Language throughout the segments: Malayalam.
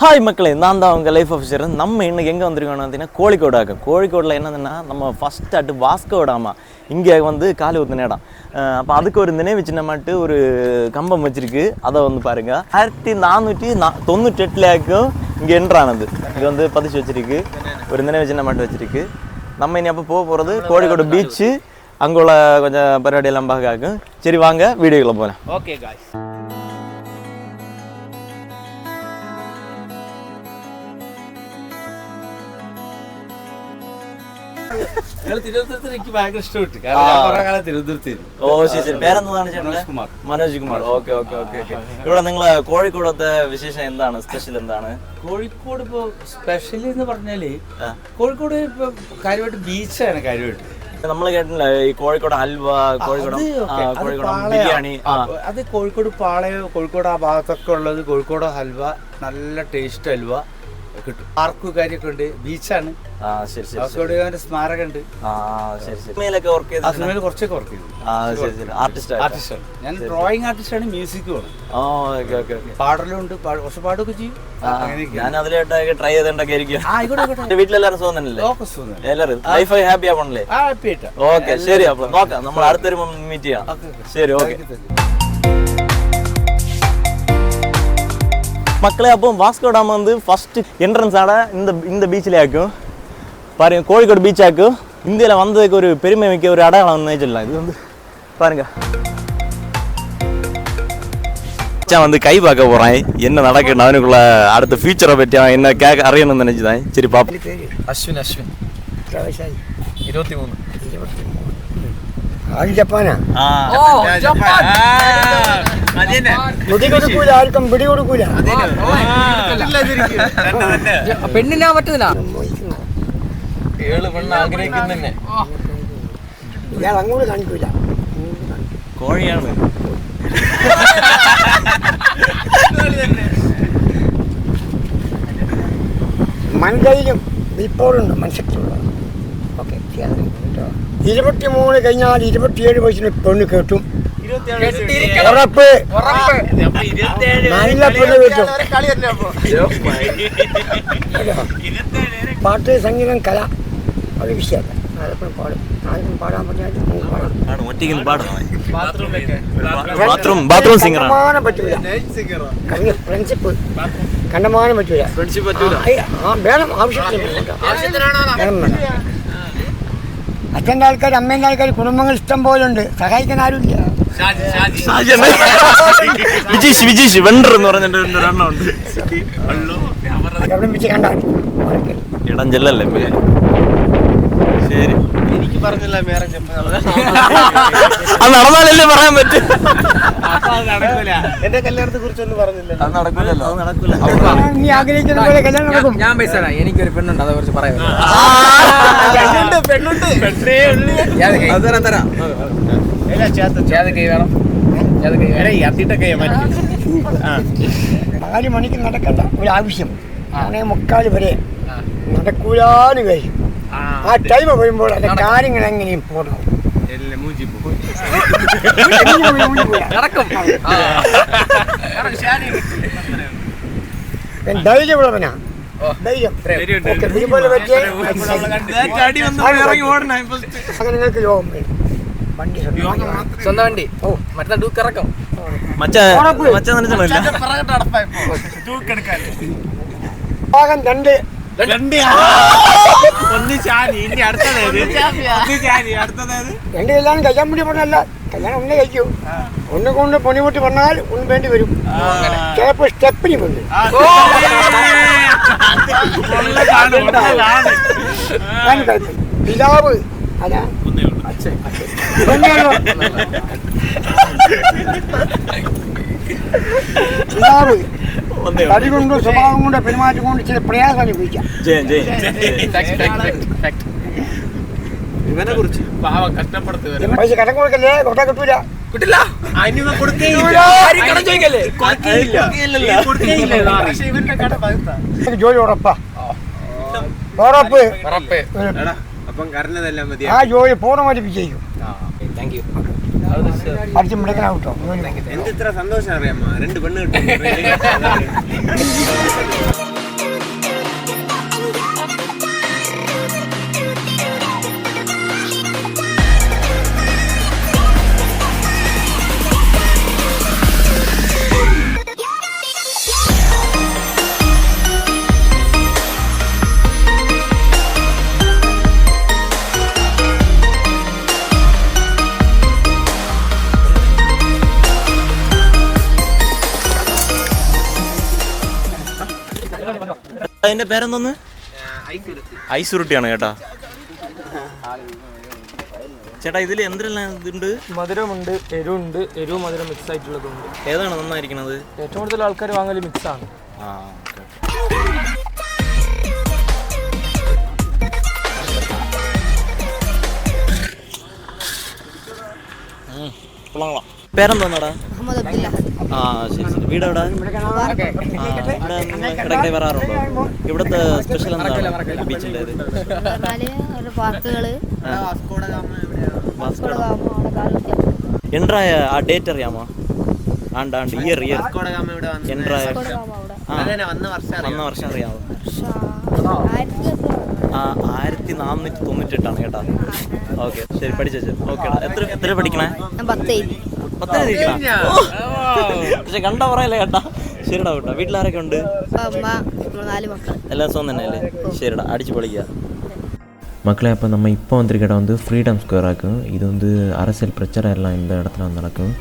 ஹாய் மக்களே, நான் தான் உங்கள் லைஃப் ஆஃபீஸர். நம்ம இன்னைக்கு எங்கே வந்திருக்கோம்னு பார்த்தீங்கன்னா கோழிக்கோடாக்கு. கோழிக்கோடில் என்னதுன்னா நம்ம ஃபஸ்ட் அட்டு வாஸ்கோடாமா இங்கே வந்து காலி ஊற்றின இடம். அப்போ அதுக்கு ஒரு நினைவு சின்னமாட்டு ஒரு கம்பம் வச்சுருக்கு. அதை வந்து பாருங்கள், 1498 இங்கே என்ட்ரானது. இது வந்து பதிச்சு வச்சுருக்கு, ஒரு நினைவு சின்னமாட்டு வச்சுருக்கு. நம்ம இனி அப்போ போக போகிறது கோழிக்கோடு பீச்சு. அங்குள்ள கொஞ்சம் பருவாடியெல்லாம் பார்க்க. சரி வாங்க வீடியோக்குள்ளே போகிறேன். Okay guys, Manoj Kumar. Okay okay okay okay. ഇവിടെ നിങ്ങളെ കോഴിക്കോടത്തെ വിശേഷം എന്താണ്? സ്പെഷ്യൽ എന്താണ്? കോഴിക്കോട് ഇപ്പൊ സ്പെഷ്യൽ എന്ന് പറഞ്ഞാല് കോഴിക്കോട് ഇപ്പൊ കാര്യമായിട്ട് ബീച്ചാണ് കാര്യമായിട്ട്. നമ്മൾ കേട്ടില്ല ഈ കോഴിക്കോട് ഹൽവ, കോഴിക്കോട് ബിരിയാണി. അത് കോഴിക്കോട് പാളയം, കോഴിക്കോട് ആ ഭാഗത്തൊക്കെ ഉള്ളത് കോഴിക്കോട് ഹൽവ, നല്ല ടേസ്റ്റ് ഹൽവ കിട്ടും. പാർക്ക് കാര്യമൊക്കെ ഉണ്ട്, ബീച്ചാണ്. സ്മാരകം ഉണ്ട്. കുറച്ചൊക്കെ വർക്ക് ചെയ്തു. ആർട്ടിസ്റ്റാണ് ഞാൻ. ഡ്രോയിങ് ആർട്ടിസ്റ്റാണ്, മ്യൂസിക്കുമാണ്. പാടലും ഉണ്ട്, കുറച്ച് പാടൊക്കെ ചെയ്യും. ഞാൻ അതിലായിട്ടൊക്കെ ട്രൈ ചെയ്തിട്ടൊക്കെ ഇരിക്കും. വീട്ടിലെല്ലാരും സുഖം തന്നെയല്ലേ? എല്ലാവരും ലൈഫ് ഹാപ്പി ആവണല്ലേ? ഓക്കെ ശരി, അപ്പൊ നോക്കാം, നമ്മൾ അടുത്തൊരു മീറ്റ് ചെയ്യാം. ശരി ഓക്കെ மக்களே. அப்போ வாஸ்கோ டாம் வந்து ஃபர்ஸ்ட் என்ட்ரன்ஸ் ஆட இந்த பீச்சில் ஆக்கும் பாருங்க. கோழிக்கோடு பீச் ஆக்கும் இந்தியாவில் வந்ததுக்கு ஒரு பெருமை மிக்க ஒரு அடையாளம் சொல்லலாம். இது வந்து பாருங்க, வந்து கை பார்க்க போறேன் என்ன நடக்குன்னு. அவனுக்குள்ள அடுத்த ஃபியூச்சரை பற்றி அவன் என்ன கேட்க அறியணும்னு நினைச்சுதான். சரி பாப்பா. അശ്വിൻ 23. ആർക്കും പിടി കൊടുക്കൂല. പെണ്ണിനാ പറ്റുന്നില്ല. 7 പെണ്ണ് ആഗ്രഹിക്കുന്നന്നെ ഇയാൾ അങ്ങോട്ട് കാണിക്കൂല. കോഴിയാണ്. മൺകൈയിലും വിൽപ്പോഴുണ്ട്, മനുഷ്യത്തിലുള്ള. ഓക്കെ 23 കഴിഞ്ഞാൽ 27 വയസ്സിന് പെണ്ണ് കേട്ടും. ഉറപ്പ്, നല്ല പെണ്ണ് കേട്ടും. പാട്ട്, സംഗീതം, കല അത് വിഷയമല്ല. ആരെപ്പോഴും പാടും, ആർക്കും പാടാൻ പറഞ്ഞാൽ കണ്ടമാനം പറ്റൂല. ഫ്രണ്ട്ഷിപ്പ് കണ്ടമാനം പറ്റൂല. വേണം, ആവശ്യത്തിന് അച്ഛൻ്റെ ആൾക്കാർ, അമ്മേൻ്റെ ആൾക്കാർ, കുടുംബങ്ങൾ ഇഷ്ടം പോലെ ഉണ്ട്. സഹായിക്കാൻ ആരുമില്ല. വിജീഷ് വെണ്ടർ എന്ന് പറഞ്ഞിട്ടുണ്ട്. എവിടെ വെച്ച് കണ്ടാൽ ഇടം ചെല്ലല്ലേ? ശരി, എനിക്ക് പറഞ്ഞില്ല വേറെ അത് നടന്നാലല്ലേ പറയാൻ പറ്റും. എന്റെ കല്യാണത്തെ കുറിച്ചൊന്നും പറഞ്ഞില്ല. അത് നടക്കൂലല്ലോ, അത് നടക്കൂല. നീ ആഗ്രഹിക്കുന്ന പോലെ കല്യാണം നടക്കും. ഞാൻ പൈസ എനിക്കൊരു പെണ്ണുണ്ട്, അതേ കുറിച്ച് പറയാം. പെണ്ണുണ്ട്. 4 മണിക്ക് നടക്കണ്ട ഒരു ആവശ്യം 4:45 വരെ നടക്കൂലാന്ന് കഴിയും. ആ ടൈം വരുമ്പോൾ അതിന്റെ കാര്യങ്ങൾ എങ്ങനെയും പോകണം. ധൈര്യമുള്ളവനാ, ധൈര്യം. അങ്ങനെ നിങ്ങൾക്ക് യോഗം വേണം. സ്വന്തം വണ്ടി. മറ്റേ ഡൂക്ക് ഇറക്കും. ഭാഗം 2 രണ്ട് കല്യാണം കഴിക്കാൻ വേണ്ടി പറഞ്ഞല്ല, കല്യാണം ഒന്നേ കഴിക്കൂ. ഒന്ന് കൊണ്ട് പൊണിമുട്ടി പറഞ്ഞാൽ ഒന്ന് വേണ്ടി വരും. ചിലപ്പോൾ സ്റ്റെപ്പിന് വേണ്ടി പിതാവ് അതാ പിതാവ് തടി കൊണ്ടും സ്വഭാവം കൊണ്ടോ പെരുമാറ്റം കൊണ്ട് ചില പ്രയാസം അനുഭവിക്കാം. ഇവനെ കുറിച്ച് കഷ്ടപ്പെടുത്തുക. പൈസ കടം കൊടുക്കല്ലേ, കൊട്ടാ കിട്ടൂല. കിട്ടില്ല. ജോലി ഉറപ്പാ, ഉറപ്പ്. ആ ജോലി പൂർണ്ണമായിട്ട് വിജയിക്കും. അടിച്ചു മിടക്കനാവട്ടോ. എന്ത് ഇത്ര സന്തോഷം അറിയാമോ? 2 പെണ്ണ് കിട്ടും. അതിന്റെ പേരെന്തോന്ന്? ഐസുരുട്ടിയാണ് കേട്ടാ. ചേട്ടാ ഇതിൽ എന്തെല്ലാം ഇതുണ്ട്? മധുരമുണ്ട്, എരിവുണ്ട്, എരിവ് മധുരം മിക്സ് ആയിട്ടുള്ളതുണ്ട്. ഏതാണ് നന്നായിരിക്കണത്? ഏറ്റവും കൂടുതൽ ആൾക്കാർ വാങ്ങല് മിക്സ് ആണ്. പേരെന്തോന്നാടാ? ആ ശരി ശരി. വീട് എവിടെ? ഇടയ്ക്ക് വരാറുണ്ടോ? ഇവിടുത്തെ സ്പെഷ്യൽ എന്താണ് ബീച്ചിൻ്റെ? എൻട്രായ ആ ഡേറ്റ് അറിയാമോ? ആണ്ട് ഇയർ എൻട്രായ വന്ന വർഷം അറിയാമോ? 1498 കേട്ടാ. ഓക്കെ ശരി, പഠിച്ചു. ഓക്കെ എത്ര പഠിക്കണേ? 10 പക്ഷെ കണ്ടാ പറയല്ലേ കേട്ടാ. ശരിടാ കേട്ടോ. വീട്ടിലാരൊക്കെ ഉണ്ട്? എല്ലാ ദിവസവും തന്നെ അല്ലേ? ശരിടാ, അടിച്ചു പൊളിക്കുക மக்களே. அப்போ நம்ம இப்போ வந்திருக்க இடம் வந்து ஃப்ரீடம் ஸ்கொயர் ஆகும். இது வந்து அரசியல் பிரச்சாரம் எல்லாம் இந்த இடத்துல வந்து நடக்கும்.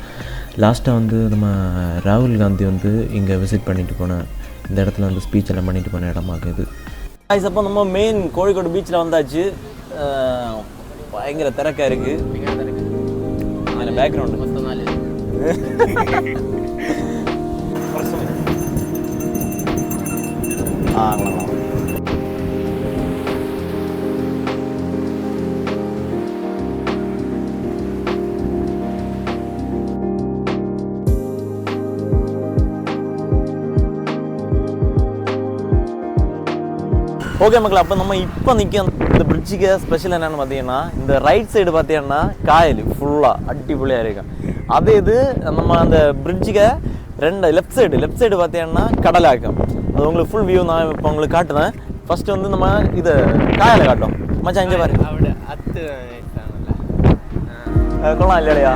லாஸ்ட்டாக வந்து நம்ம ராகுல் காந்தி வந்து இங்கே விசிட் பண்ணிட்டு போன இந்த இடத்துல வந்து ஸ்பீச் எல்லாம் பண்ணிட்டு போன இடமாகும் இது. அப்போ நம்ம மெயின் கோழிக்கோடு பீச்சில் வந்தாச்சு. பயங்கர திறக்காக இருக்குது. அதில் பேக்ரவுண்டு ஓகே மக்கள். அப்போ நம்ம இப்போ நிற்க இந்த பிரிட்ஜுக்கு ஸ்பெஷல் என்னென்னு பார்த்தீங்கன்னா, இந்த ரைட் சைடு பார்த்தீங்கன்னா காயல் ஃபுல்லாக அடிப்பொலியாக இருக்கும். அதே இது நம்ம அந்த பிரிட்ஜுக்கு லெஃப்ட் சைடு பார்த்தீங்கன்னா கடலாக்கும். அது உங்களுக்கு ஃபுல் வியூ நான் இப்போ உங்களுக்கு காட்டுறேன். ஃபஸ்ட்டு வந்து நம்ம இதை காயலை காட்டும். மச்சான் இங்கே பாரு, கொள்ளலாம் இல்லையா?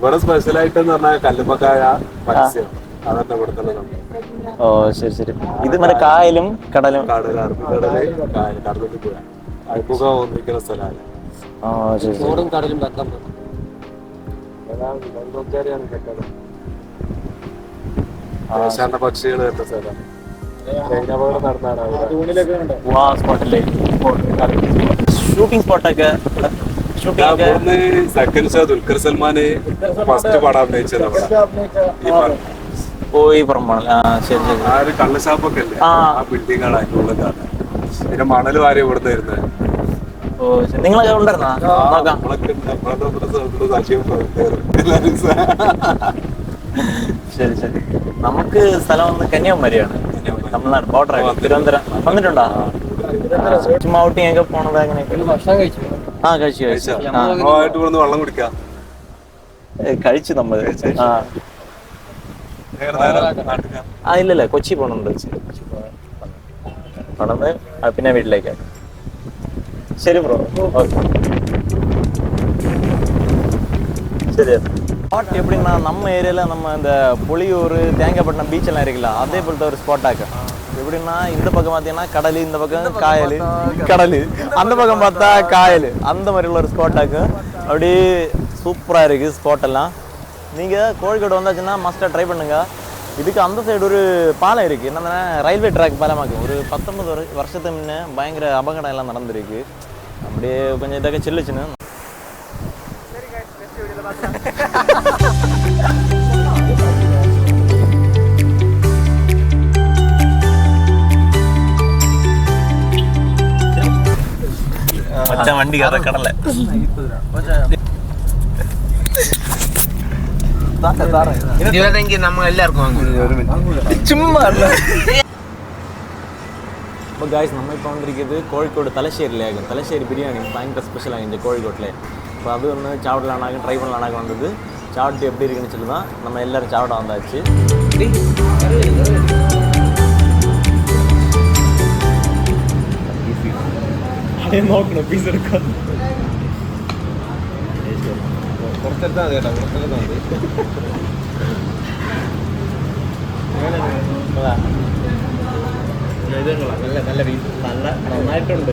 ഇവിടെ സ്പെഷ്യലായിട്ടെന്ന് പറഞ്ഞാൽ കല്ലുമ്മക്കായ മത്സ്യം അതൊക്കെ ഇവിടെ തന്നെ. ഓ ശരി ശരി. ഇത് മറ്റേ കായലും കടലും കടലിൽ പോയാ അഴുപുക ഒന്നിക്കുന്ന സ്ഥലമാണ്. ചോറും കടലും വെക്കാൻ ദേശാടന പക്ഷികൾ വരുന്ന സ്ഥലം. ഷൂട്ടിംഗ് സ്പോട്ടൊക്കെ സെക്കൻഡ് ഷോ ദുൽഖർ സൽമാന് ഫസ്റ്റ് പടം അഭിനയിച്ചത് ഈ പുറമാണ്. ശരി ശരി. ആ ഒരു കള്ളഷാപ്പൊക്കെ അല്ലേ, ആ ബിൽഡിങ്ങാണ് അതിൻ്റെ ഉള്ളിലാണ്. പിന്നെ മണൽ വാരി ഇവിടുന്ന് വരുന്നത്. നിങ്ങളൊക്കെ ഉണ്ടായിരുന്നോ? ശരി ശരി. നമുക്ക് സ്ഥലം വന്ന് കന്യാകുമാരിയാണ്, തമിഴ്നാട് ബോർഡർ. തിരുവനന്തപുരം വന്നിട്ടുണ്ടോ? ചുമ്മാ ഔട്ടിങ് ഒക്കെ പോണത് അങ്ങനെയൊക്കെ. ഭക്ഷണം കഴിച്ചു. ആ കഴിച്ചു വെള്ളം കുടിക്കാം. കഴിച്ചു നമ്മള്. ഇല്ലല്ല, കൊച്ചി പോണുണ്ട്. പണന്ന് പിന്നെ വീട്ടിലേക്ക്. ശരി ബ്രോ, ഓക്കെ ശരി. ஸ்பாட் எப்படின்னா, நம்ம ஏரியாவில் நம்ம இந்த புளியூர் தேங்காய்பட்டினம் பீச்செல்லாம் இருக்குல்ல, அதே போலத்த ஒரு ஸ்பாட்டாக்க. எப்படின்னா, இந்த பக்கம் பார்த்தீங்கன்னா கடல், இந்த பக்கம் காயல், கடல், அந்த பக்கம் பார்த்தா காயல், அந்த மாதிரி உள்ள ஒரு ஸ்பாட்டாக்க. அப்படியே சூப்பராக இருக்குது ஸ்பாட்டெல்லாம். நீங்கள் கோழிக்கோடு வந்தாச்சுன்னா மஸ்ட்டாக ட்ரை பண்ணுங்கள். இதுக்கு அந்த சைடு ஒரு பாலம் இருக்குது, என்னன்னா ரயில்வே ட்ராக் பாலமாக்கு. ஒரு 19 வருஷத்துக்கு முன்னே பயங்கர அபகடம் எல்லாம் நடந்திருக்கு. அப்படியே கொஞ்சம் இதாக சில்லுச்சுன்னு. மச்சான் வண்டி கடலை ഇരുപതെങ്കിൽ നമ്മൾ എല്ലാവർക്കും വാങ്ങും. ചുമ്മാ അപ്പോൾ ഗായ്സ് നമ്മളിപ്പോൾ വന്നിരിക്കുന്നത് കോഴിക്കോട് തലശ്ശേരിയിലാകും. തലശ്ശേരി ബിരിയാണി ഭയങ്കര ஸ்பெஷலாக கோழிக்கோட்டில். இப்போ அது ஒன்று சாப்பிடலானாக ட்ரை பண்ணலானாக வந்தது. சாப்பிட்டு எப்படி இருக்குன்னு சொல்லி தான் நம்ம எல்லோரும் சாப்பிட வந்தாச்சு. அதே നോക്കണം പീസ് എടുക്കാൻ പുറത്തെടുത്താൽ മതി കേട്ടോ, പുറത്തെടുത്താൽ മതി. നല്ല നന്നായിട്ടുണ്ട്.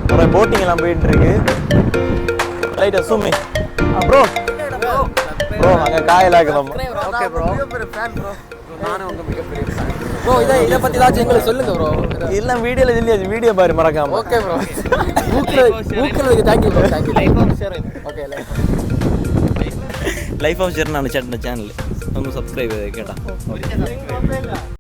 நிறைய போட்டிங் எல்லாம் போயிட்டு இருக்கு. லைட்டா சூமி ப்ரோ ப்ரோ அங்க காயலா இருக்குறோம். Okay bro. நானும் உங்க மிகப்பெரிய ஃபேன் ப்ரோ. இதை பத்தி ஏதாச்சும் எங்களுக்கு சொல்லுங்க ப்ரோ. இல்ல வீடியோல சொல்லியாச்சு, வீடியோ பாரு மறக்காம. Okay bro. ஊக்குறதுக்கு thank you bro. Thank you. Life of share. Okay life of share நான் சேனல் ഒന്ന് സബ്സ്ക്രൈബ് ചെയ്തേക്കേട്ടാ.